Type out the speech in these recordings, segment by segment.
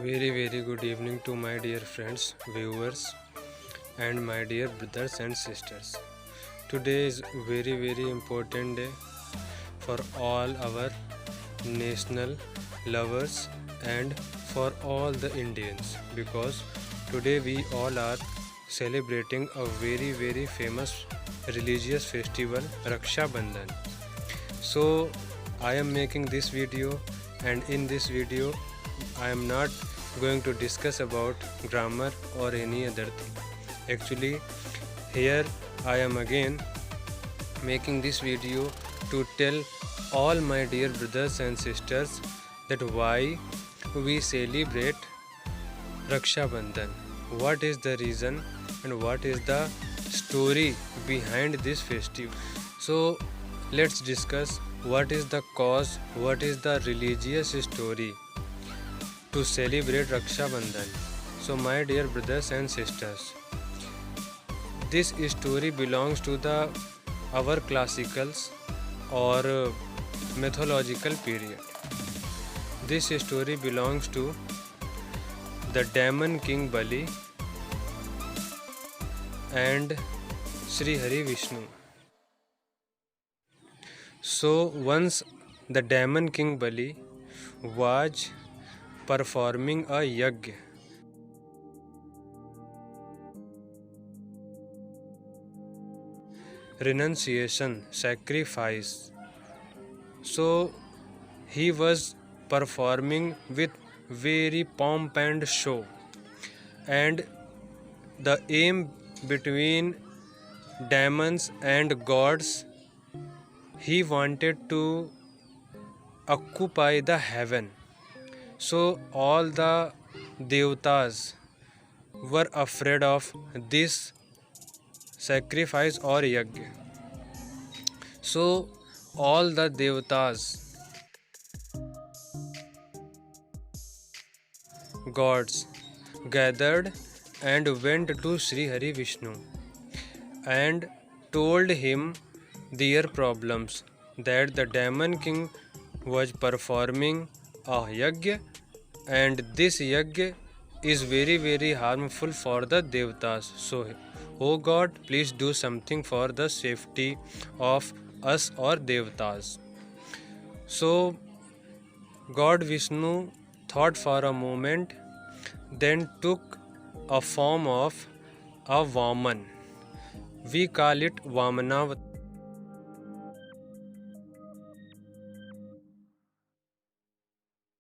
Very good evening to my dear friends, viewers, and my dear brothers and sisters. Today is very important day for all our national lovers and for all the Indians, because today we all are celebrating a very famous religious festival, Raksha Bandhan. So I am making this video, and in this video I am not going to discuss about grammar or any other thing. Actually, here I am again making this video to tell all my dear brothers and sisters that why we celebrate Raksha Bandhan. What is the reason and what is the story behind this festival? So let's discuss what is the cause, what is the religious story to celebrate Raksha Bandhan. So my dear brothers and sisters, this story belongs to the our classicals or mythological period. This story belongs to the demon king Bali and Sri Hari Vishnu. So once the demon king Bali was performing a yajna, renunciation, sacrifice. So he was performing with very pomp and show, and the aim between demons and gods, he wanted to occupy the heaven. So all the devtas were afraid of this sacrifice or yajna. So all the devtas, gods, gathered and went to Sri Hari Vishnu and told him their problems, that the demon king was performing a yajna, and this yajna is very harmful for the devtas. So, oh God, please do something for the safety of us or devtas. So God Vishnu thought for a moment, then took a form of a Vaman. We call it Vamana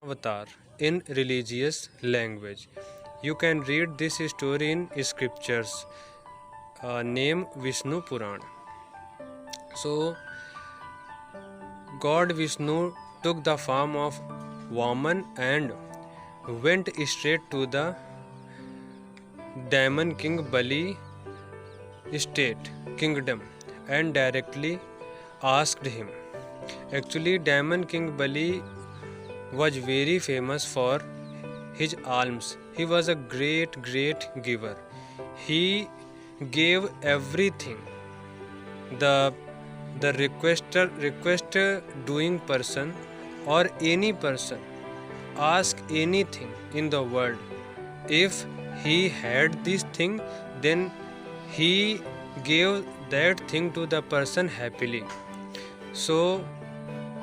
avatar in religious language. You can read this story in scriptures. Name Vishnu Puran. So God Vishnu took the form of Vaman and went straight to the demon king Bali state kingdom and directly asked him. Actually, demon king Bali was very famous for his alms. He was a great giver. He gave everything. The request doing person or any person ask anything in the world, if he had this thing, then he gave that thing to the person happily. So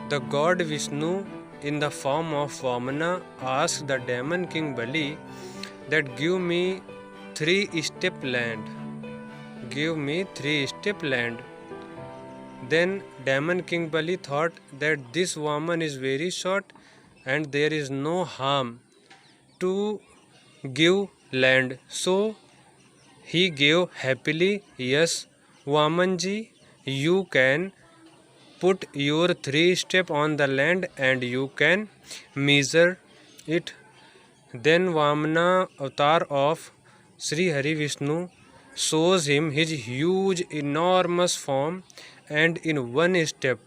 the god Vishnu in the form of Vamana asked the demon king Bali that give me 3-step land. Give me 3-step land. Then demon king Bali thought that this woman is very short and there is no harm to give land. So he gave happily, yes, Vamanji, you can put your 3-step on the land and you can measure it. Then Vamana avatar of Sri Hari Vishnu shows him his huge enormous form, and in one step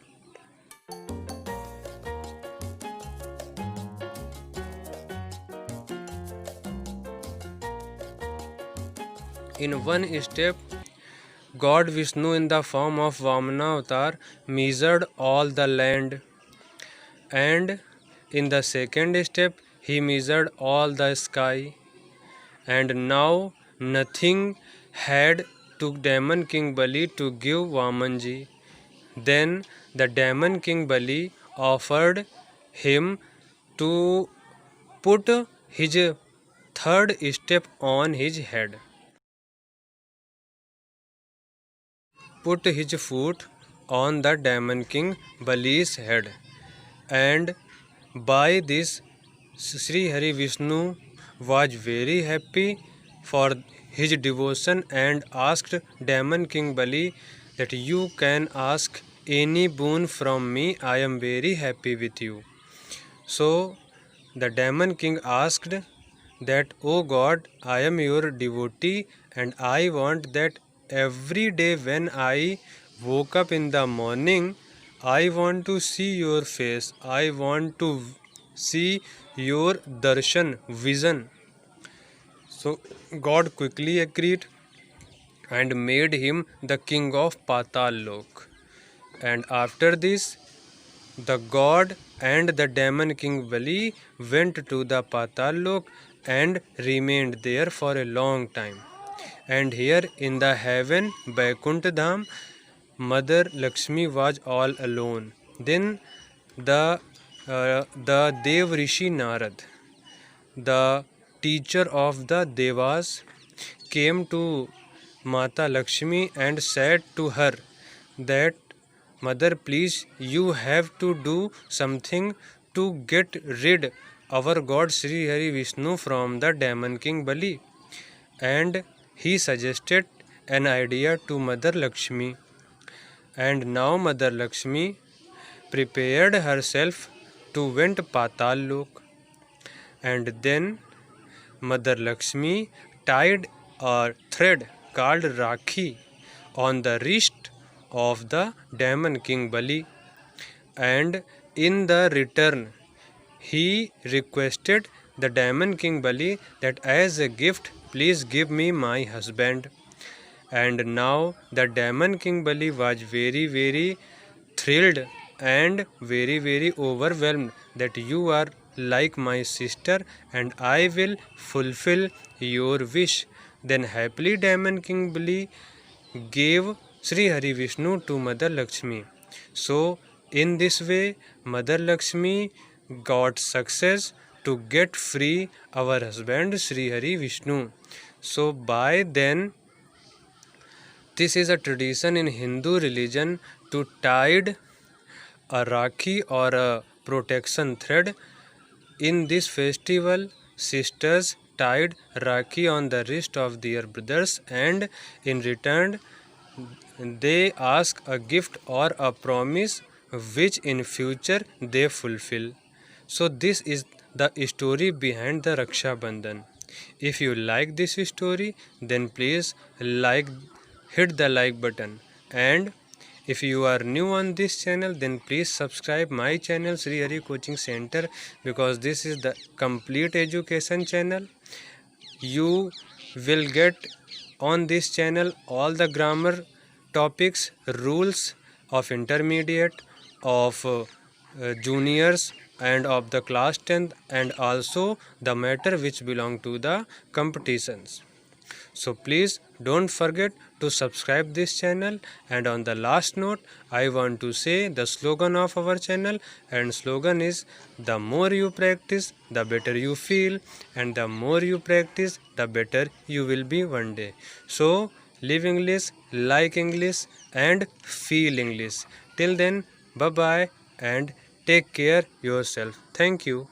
God Vishnu in the form of Vamana avatar measured all the land, and in the second step he measured all the sky, and now nothing had to Demon King Bali to give Vamanji. Then the Demon King Bali offered him to put his third step on his head, put his foot on the Demon King Bali's head, and by this Sri Hari Vishnu was very happy for his devotion and asked Demon King Bali that you can ask any boon from me, I am very happy with you. So the Demon King asked that, O God, I am your devotee and I want that every day when I woke up in the morning, I want to see your face, I want to see your darshan, vision. So God quickly agreed and made him the king of Patal Lok. And after this, the god and the demon king Bali went to the Patal Lok and remained there for a long time. And here in the heaven, Vaikuntha Dham, Mother Lakshmi was all alone. Then the Dev Rishi Narad, the teacher of the Devas, came to Mata Lakshmi and said to her that, Mother, please, you have to do something to get rid our God Sri Hari Vishnu from the demon king Bali. And he suggested an idea to Mother Lakshmi. And now Mother Lakshmi prepared herself to went Patal Lok. And then Mother Lakshmi tied a thread called Rakhi on the wrist of the demon king Bali, and in the return he requested the demon king Bali that as a gift, please give me my husband. And now the demon king Bali was very thrilled and very overwhelmed that you are like my sister and I will fulfill your wish. Then happily demon king Bali gave Sri Hari Vishnu to Mother Lakshmi. So in this way Mother Lakshmi got success to get free our husband Sri Hari Vishnu. So by then, this is a tradition in Hindu religion to tie a rakhi or a protection thread. In this festival, sisters tied rakhi on the wrist of their brothers, and in return they ask a gift or a promise which in future they fulfill. So this is the story behind the Raksha Bandhan. If you like this story, then please hit the like button, and if you are new on this channel, then please subscribe my channel Sri Hari Coaching Center, because this is the complete education channel. You will get on this channel all the grammar topics, rules of intermediate, of juniors and of the class 10th, and also the matter which belong to the competitions. So please don't forget to subscribe this channel. And on the last note, I want to say the slogan of our channel, and slogan is, the more you practice, the better you feel, and the more you practice, the better you will be one day. So live English, like English, and feel English. Till then, bye bye and take care yourself. Thank you.